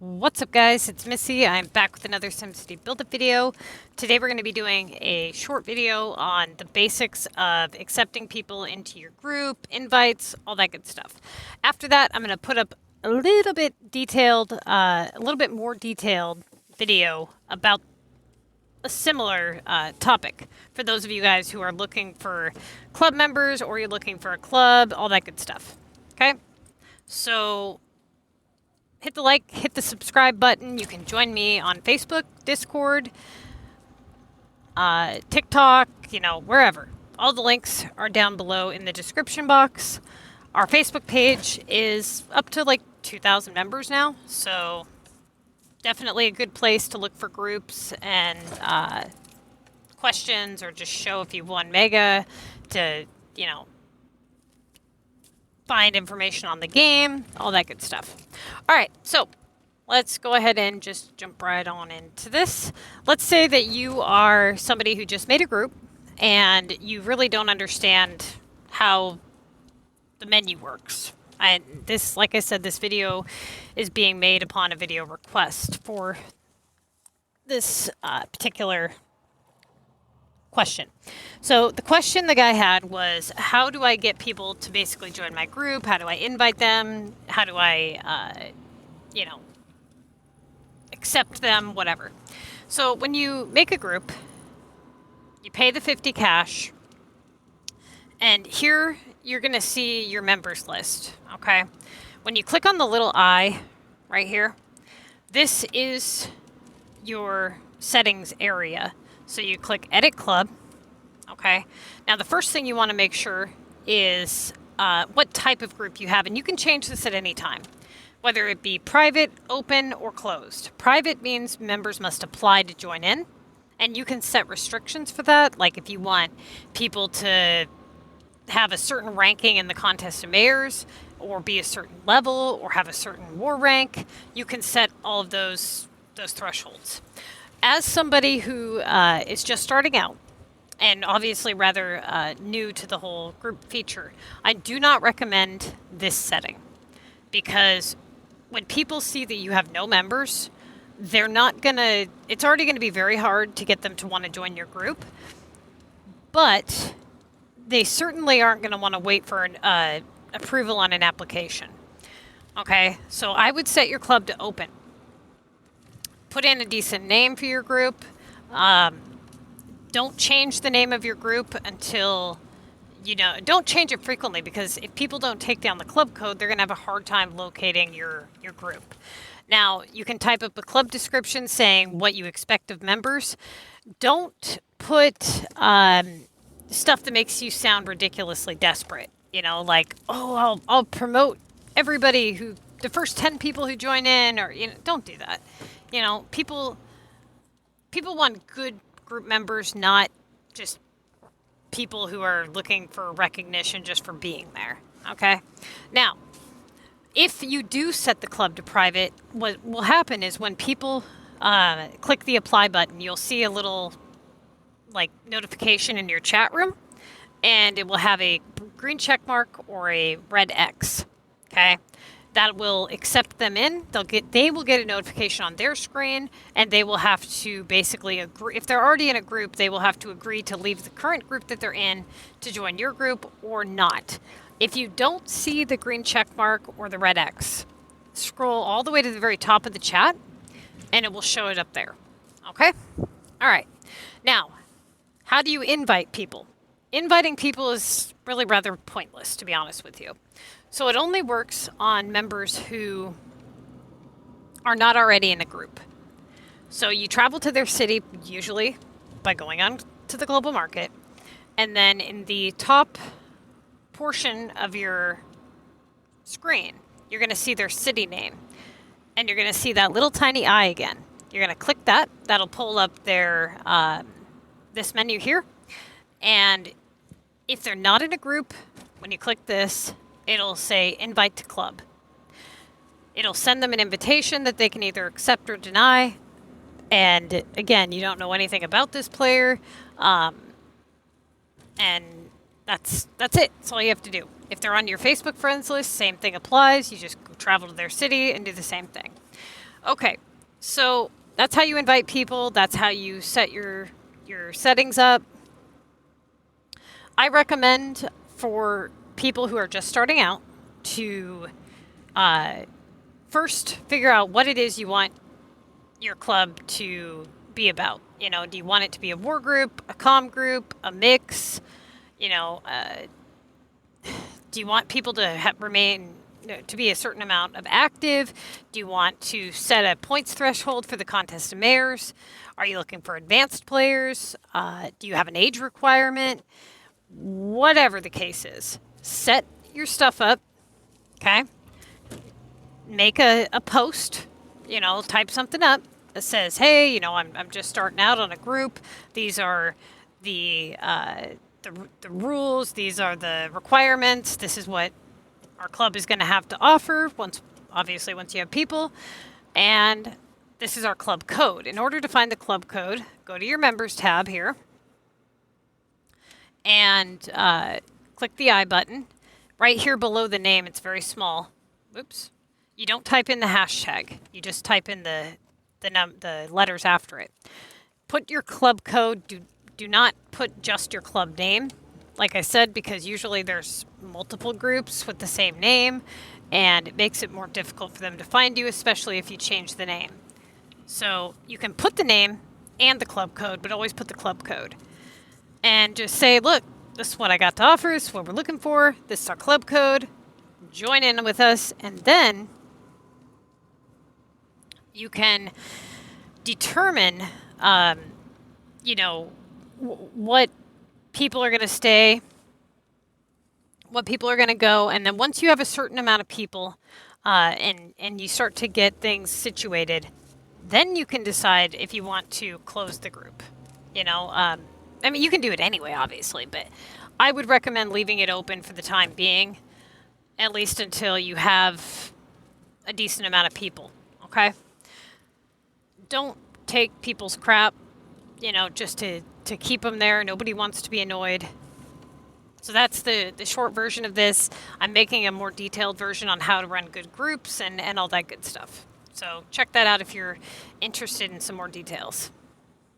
What's up, guys? It's Missy. I'm back with another SimCity build-up video. Today we're going to be doing a short video on the basics of accepting people into your group, invites, all that good stuff. After that, I'm going to put up a little bit more detailed video about a similar topic for those of you guys who are looking for club members or you're looking for a club, all that good stuff. Okay? So hit the like, hit the subscribe button. You can join me on Facebook, Discord, TikTok, wherever. All the links are down below in the description box. Our Facebook page is up to like 2,000 members now, so definitely a good place to look for groups and questions, or just show if you've won Mega, to, find information on the game, all that good stuff. All right, so let's go ahead and just jump right on into this. Let's say that you are somebody who just made a group and you really don't understand how the menu works. And this, like I said, this video is being made upon a video request for this particular question. So the question the guy had was, how do I get people to basically join my group? How do I invite them? How do I, accept them? Whatever. So when you make a group, you pay the 50 cash, and here you're going to see your members list. Okay. When you click on the little eye right here, this is your settings area. So you click Edit Club. Okay. Now the first thing you want to make sure is what type of group you have, and you can change this at any time, whether it be private, open, or closed. Private means members must apply to join in, and you can set restrictions for that. Like if you want people to have a certain ranking in the contest of mayors, or be a certain level, or have a certain war rank, you can set all of those thresholds. As somebody who is just starting out, and obviously rather new to the whole group feature, I do not recommend this setting, because when people see that you have no members, they're not gonna, it's already gonna be very hard to get them to want to join your group, but they certainly aren't gonna want to wait for an approval on an application. Okay, so I would set your club to open. Put in a decent name for your group. Don't change the name of your group until, don't change it frequently, because if people don't take down the club code, they're going to have a hard time locating your group. Now, you can type up a club description saying what you expect of members. Don't put stuff that makes you sound ridiculously desperate. Like, oh, I'll promote everybody the first 10 people who join in, or, don't do that. People want good group members, not just people who are looking for recognition just for being there. Okay. Now, if you do set the club to private, what will happen is when people click the apply button, you'll see a little notification in your chat room, and it will have a green check mark or a red X. Okay. That will accept them in. They will get a notification on their screen, and they will have to basically agree. If they're already in a group, they will have to agree to leave the current group that they're in to join your group or not. If you don't see the green check mark or the red X, scroll all the way to the very top of the chat, and it will show it up there. Okay? All right. Now, how do you invite people? Inviting people is really rather pointless, to be honest with you. So it only works on members who are not already in a group. So you travel to their city, usually by going on to the global market, and then in the top portion of your screen, you're going to see their city name, and you're going to see that little tiny eye again. You're going to click that. That'll pull up their this menu here, and if they're not in a group, when you click this, it'll say invite to club. It'll send them an invitation that they can either accept or deny. And again, you don't know anything about this player. And that's it. That's all you have to do. If they're on your Facebook friends list, same thing applies. You just travel to their city and do the same thing. Okay, so that's how you invite people. That's how you set your settings up. I recommend for people who are just starting out to first figure out what it is you want your club to be about. You know, do you want it to be a war group, a comm group, a mix? You know, do you want people to remain to be a certain amount of active? Do you want to set a points threshold for the contest of mayors? Are you looking for advanced players? Do you have an age requirement? Whatever the case is, set your stuff up. Okay. Make a post, you know, type something up that says, hey, you know, I'm just starting out on a group. These are the rules. These are the requirements. This is what our club is going to have to offer once you have people. And this is our club code. In order to find the club code, go to your members tab here and click the I button. Right here below the name, it's very small. Oops. You don't type in the hashtag. You just type in the letters after it. Put your club code. Do not put just your club name. Like I said, because usually there's multiple groups with the same name, and it makes it more difficult for them to find you, especially if you change the name. So you can put the name and the club code, but always put the club code. And just say, look, this is what I got to offer. This is what we're looking for. This is our club code. Join in with us. And then you can determine, you know, what people are going to stay, what people are going to go. And then once you have a certain amount of people and you start to get things situated, then you can decide if you want to close the group. You know, I mean, you can do it anyway, obviously, but I would recommend leaving it open for the time being, at least until you have a decent amount of people, okay? Don't take people's crap, you know, just to keep them there. Nobody wants to be annoyed. So that's the short version of this. I'm making a more detailed version on how to run good groups and all that good stuff. So check that out if you're interested in some more details.